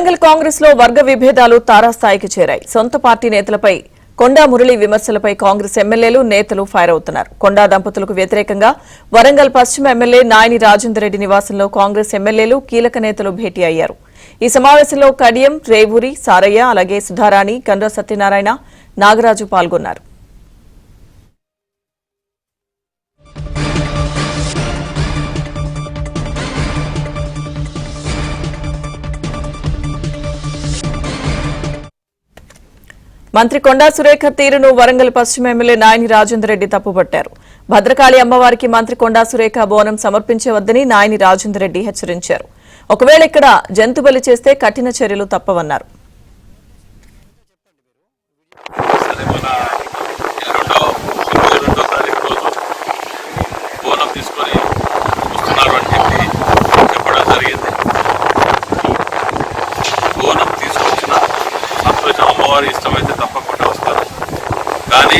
వరంగల్ కాంగ్రెస్ లో వర్గ విభేదాలు తారాస్థాయికి చేరాయి. సొంత పార్టీ నేతలపై కొండా మురళి విమర్శలపై కాంగ్రెస్ ఎమ్మెల్యేలు నేతలు ఫైర్ అవుతున్నారు. కొండా దంపతులకు వ్యతిరేకంగా వరంగల్ పశ్చిమ ఎమ్మెల్యే నాయని రాజేందర్ రెడ్డి నివాసంలో కాంగ్రెస్ ఎమ్మెల్యేలు కీలక నేతలు భేటీ అయ్యారు. ఈ సమావేశంలో కడియం, రేవూరి, సారయ్య, అలాగే సుధారాణి, గండ్ర సత్యనారాయణ, నాగరాజు పాల్గొన్నారు. మంత్రి కొండా సురేఖ తీరును వరంగల్ పశ్చిమ ఎమ్మెల్యే నాయని రాజేందర్ రెడ్డి తప్పుపట్టారు. భద్రకాళి అమ్మవారికి మంత్రి కొండా సురేఖ బోనం సమర్పించవద్దని నాయని రాజేందర్ రెడ్డి హెచ్చరించారు. ఒకవేళ ఇక్కడ జంతు బలి చేస్తే కఠిన చర్యలు తప్పవన్నారు. అమ్మవారి ఇష్టమైతే తప్పకుండా వస్తారు. కానీ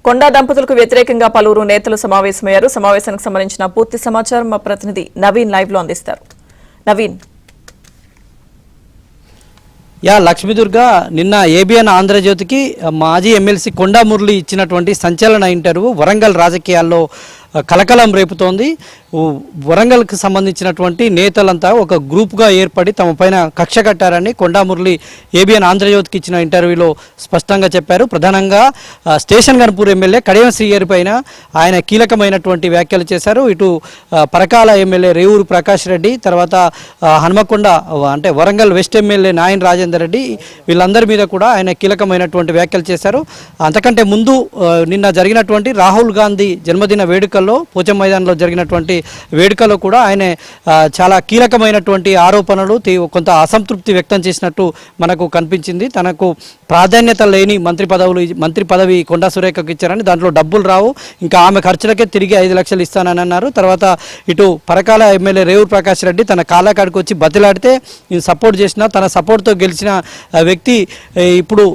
కొండా దంపతులకు వ్యతిరేకంగా పలువురు నేతలు సమావేశమయ్యారు. సమావేశానికి సంబంధించిన పూర్తి సమాచారం మా ప్రతినిధి నవీన్ లైవ్ లో అందిస్తారు. నవీన్. లక్ష్మీదుర్గ, నిన్న ఏబిఎన్ ఆంధ్రజ్యోతికి మాజీ ఎమ్మెల్సీ కొండా మురళి ఇచ్చినటువంటి సంచలన ఇంటర్వ్యూ వరంగల్ రాజకీయాల్లో కలకలం రేపుతోంది. వరంగల్కి సంబంధించినటువంటి నేతలంతా ఒక గ్రూప్గా ఏర్పడి తమ పైన కక్ష కట్టారని కొండా మురళి ఏబిఎన్ ఆంధ్రజ్యోతికి ఇచ్చిన ఇంటర్వ్యూలో స్పష్టంగా చెప్పారు. ప్రధానంగా స్టేషన్ గన్పూర్ ఎమ్మెల్యే కడియం శ్రీగారి పైన ఆయన కీలకమైనటువంటి వ్యాఖ్యలు చేశారు. ఇటు పరకాల ఎమ్మెల్యే రేవూరు ప్రకాష్ రెడ్డి, తర్వాత హనుమకొండ అంటే వరంగల్ వెస్ట్ ఎమ్మెల్యే నాయని రాజేందర్ రెడ్డి, వీళ్ళందరి మీద కూడా ఆయన కీలకమైనటువంటి వ్యాఖ్యలు చేశారు. అంతకంటే ముందు నిన్న జరిగినటువంటి రాహుల్ గాంధీ జన్మదిన వేడుకల్లో పోచం మైదానంలో జరిగినటువంటి వేడుకలో కూడా ఆయన చాలా కీలకమైనటువంటి ఆరోపణలు, కొంత అసంతృప్తి వ్యక్తం చేసినట్టు మనకు కనిపించింది. తనకు ప్రాధాన్యత లేని మంత్రి పదవి కొండా సురేఖకు ఇచ్చారని, దాంట్లో డబ్బులు రావు, ఇంకా ఆమె ఖర్చులకే తిరిగి 5 లక్షలు ఇస్తానని అన్నారు. తర్వాత ఇటు పరకాల ఎమ్మెల్యే రేవూరు ప్రకాష్ రెడ్డి తన కాళ్ళకాడికి వచ్చి బతిలాడితే నేను సపోర్ట్ చేసిన, తన సపోర్ట్తో గెలిచిన వ్యక్తి ఇప్పుడు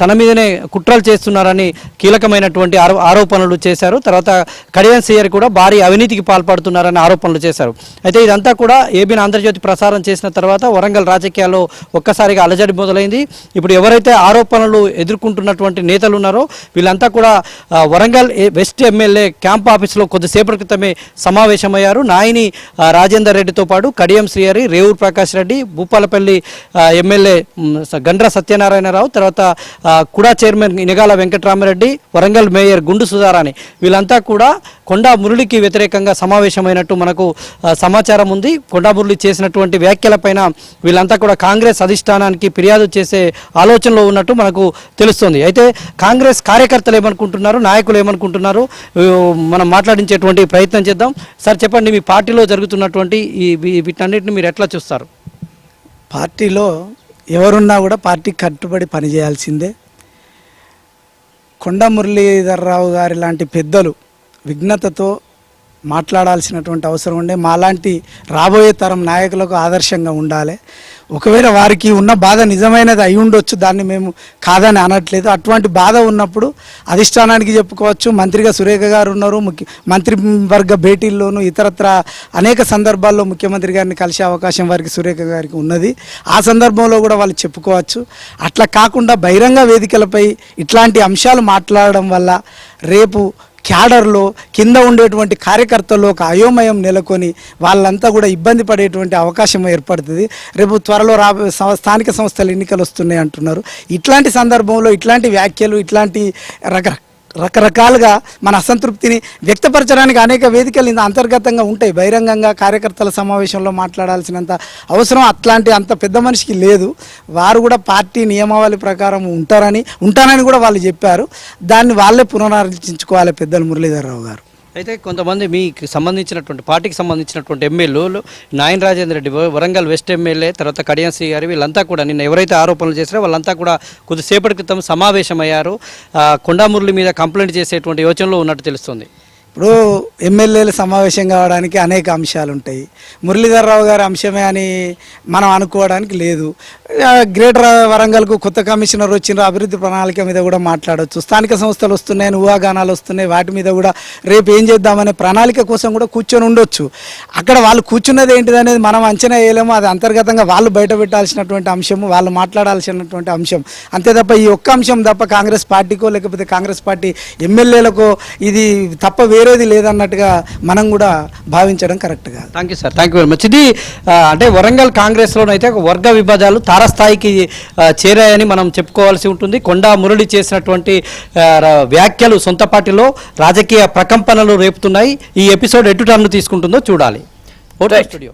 తన మీదనే కుట్రలు చేస్తున్నారని కీలకమైనటువంటి ఆరోపణలు చేశారు. తర్వాత కడియం శ్రీగారు కూడా భారీ అవినీతికి పాల్పడుతున్నారని ఆరోపణలు చేశారు. అయితే ఇదంతా కూడా ఏబిఎన్ ఆంధ్రజ్యోతి ప్రసారం చేసిన తర్వాత వరంగల్ రాజకీయాల్లో ఒక్కసారిగా అలజడి మొదలైంది. ఇప్పుడు ఎవరైతే ఆరోపణలు ఎదుర్కొంటున్నటువంటి నేతలు ఉన్నారో వీళ్ళంతా కూడా వరంగల్ వెస్ట్ ఎమ్మెల్యే క్యాంప్ ఆఫీసులో కొద్దిసేపటి క్రితమే సమావేశమయ్యారు. నాయని రాజేందర్ రెడ్డితో పాటు కడియం శ్రీగారి, రేవూరు ప్రకాష్ రెడ్డి, భూపాలపల్లి ఎమ్మెల్యే గండ్ర సత్యనారాయణరావు, తర్వాత కుడా చైర్మన్ ఇనగాల వెంకటరామరెడ్డి, వరంగల్ మేయర్ గుండు సుధారాణి, వీళ్ళంతా కూడా కొండా మురళికి వ్యతిరేకంగా సమావేశమైనట్టు మనకు సమాచారం ఉంది. కొండా మురళి చేసినటువంటి వ్యాఖ్యలపైన వీళ్ళంతా కూడా కాంగ్రెస్ అధిష్టానానికి ఫిర్యాదు చేసే ఆలోచనలో ఉన్నట్టు మనకు తెలుస్తుంది. అయితే కాంగ్రెస్ కార్యకర్తలు ఏమనుకుంటున్నారు, నాయకులు ఏమనుకుంటున్నారు, మనం మాట్లాడించేటువంటి ప్రయత్నం చేద్దాం. సార్ చెప్పండి, మీ పార్టీలో జరుగుతున్నటువంటి వీటన్నిటిని మీరు ఎట్లా చూస్తారు? పార్టీలో ఎవరున్నా కూడా పార్టీకి కట్టుబడి పనిచేయాల్సిందే. కొండా మురళీధర్రావు గారి లాంటి పెద్దలు విఘ్నతతో మాట్లాడాల్సినటువంటి అవసరం ఉండే. మాలాంటి రాబోయే తరం నాయకులకు ఆదర్శంగా ఉండాలి. ఒకవేళ వారికి ఉన్న బాధ నిజమైనది అయి ఉండొచ్చు, దాన్ని మేము కాదని అనట్లేదు. అటువంటి బాధ ఉన్నప్పుడు అధిష్టానానికి చెప్పుకోవచ్చు. మంత్రిగా సురేఖ గారు ఉన్నారు, మంత్రివర్గ భేటీల్లోనూ ఇతరత్ర అనేక సందర్భాల్లో ముఖ్యమంత్రి గారిని కలిసే అవకాశం వారికి సురేఖ గారికి ఉన్నది. ఆ సందర్భంలో కూడా వాళ్ళు చెప్పుకోవచ్చు. అట్లా కాకుండా బహిరంగ వేదికలపై ఇట్లాంటి అంశాలు మాట్లాడడం వల్ల రేపు క్యాడర్లో కింద ఉండేటువంటి కార్యకర్తల్లో ఒక అయోమయం నెలకొని వాళ్ళంతా కూడా ఇబ్బంది పడేటువంటి అవకాశం ఏర్పడుతుంది. రేపు త్వరలో స్థానిక సంస్థల ఎన్నికలు వస్తున్నాయి అంటున్నారు. ఇట్లాంటి సందర్భంలో ఇట్లాంటి వ్యాఖ్యలు, ఇట్లాంటి రకరకాలుగా మన అసంతృప్తిని వ్యక్తపరచడానికి అనేక వేదికలు అంతర్గతంగా ఉంటాయి. బహిరంగంగా కార్యకర్తల సమావేశంలో మాట్లాడాల్సినంత అవసరం అంత పెద్ద మనిషికి లేదు. వారు కూడా పార్టీ నియమావళి ప్రకారం ఉంటానని కూడా వాళ్ళు చెప్పారు. దాన్ని వాళ్ళే పునరాలోచించుకోవాలి పెద్దలు మురళీధర్రావు గారు. అయితే కొంతమంది మీకు సంబంధించినటువంటి పార్టీకి సంబంధించినటువంటి ఎమ్మెల్యేలు నాయని రాజేందర్ రెడ్డి, వరంగల్ వెస్ట్ ఎమ్మెల్యే, తర్వాత కడియం శ్రీ గారు, వీళ్ళంతా కూడా నిన్న ఎవరైతే ఆరోపణలు చేశారో వాళ్ళంతా కూడా కొద్దిసేపటి క్రితం సమావేశమయ్యారు. కొండా మురళి మీద కంప్లైంట్ చేసేటువంటి యోచనలో ఉన్నట్టు తెలుస్తుంది. ఇప్పుడు ఎమ్మెల్యేలు సమావేశం కావడానికి అనేక అంశాలు ఉంటాయి. మురళీధర్ రావు గారి అంశమే అని మనం అనుకోవడానికి లేదు. గ్రేటర్ వరంగల్కు కొత్త కమిషనర్ వచ్చిన అభివృద్ధి ప్రణాళిక మీద కూడా మాట్లాడవచ్చు. స్థానిక సంస్థలు వస్తున్నాయని ఊహాగానాలు వస్తున్నాయి, వాటి మీద కూడా రేపు ఏం చేద్దామనే ప్రణాళిక కోసం కూడా కూర్చొని ఉండొచ్చు. అక్కడ వాళ్ళు కూర్చున్నది ఏంటిది అనేది మనం అంచనా వేయలేము. అది అంతర్గతంగా వాళ్ళు బయట పెట్టాల్సినటువంటి అంశము, వాళ్ళు మాట్లాడాల్సినటువంటి అంశం. అంతే తప్ప ఈ ఒక్క అంశం తప్ప కాంగ్రెస్ పార్టీకో లేకపోతే కాంగ్రెస్ పార్టీ ఎమ్మెల్యేలకో ఇది తప్ప వేరేది లేదన్నట్టుగా మనం కూడా భావించడం కరెక్ట్ కాదు. Thank you sir, thank you very much. ఇది అంటే వరంగల్ కాంగ్రెస్లోనైతే ఒక వర్గ విభజాలు తారస్థాయికి చేరాయని మనం చెప్పుకోవాల్సి ఉంటుంది. కొండా మురళి చేసినటువంటి వ్యాఖ్యలు సొంత పార్టీలో రాజకీయ ప్రకంపనలు రేపుతున్నాయి. ఈ ఎపిసోడ్ ఎటు టర్న్ తీసుకుంటుందో చూడాలి. ఓటే స్టూడియో.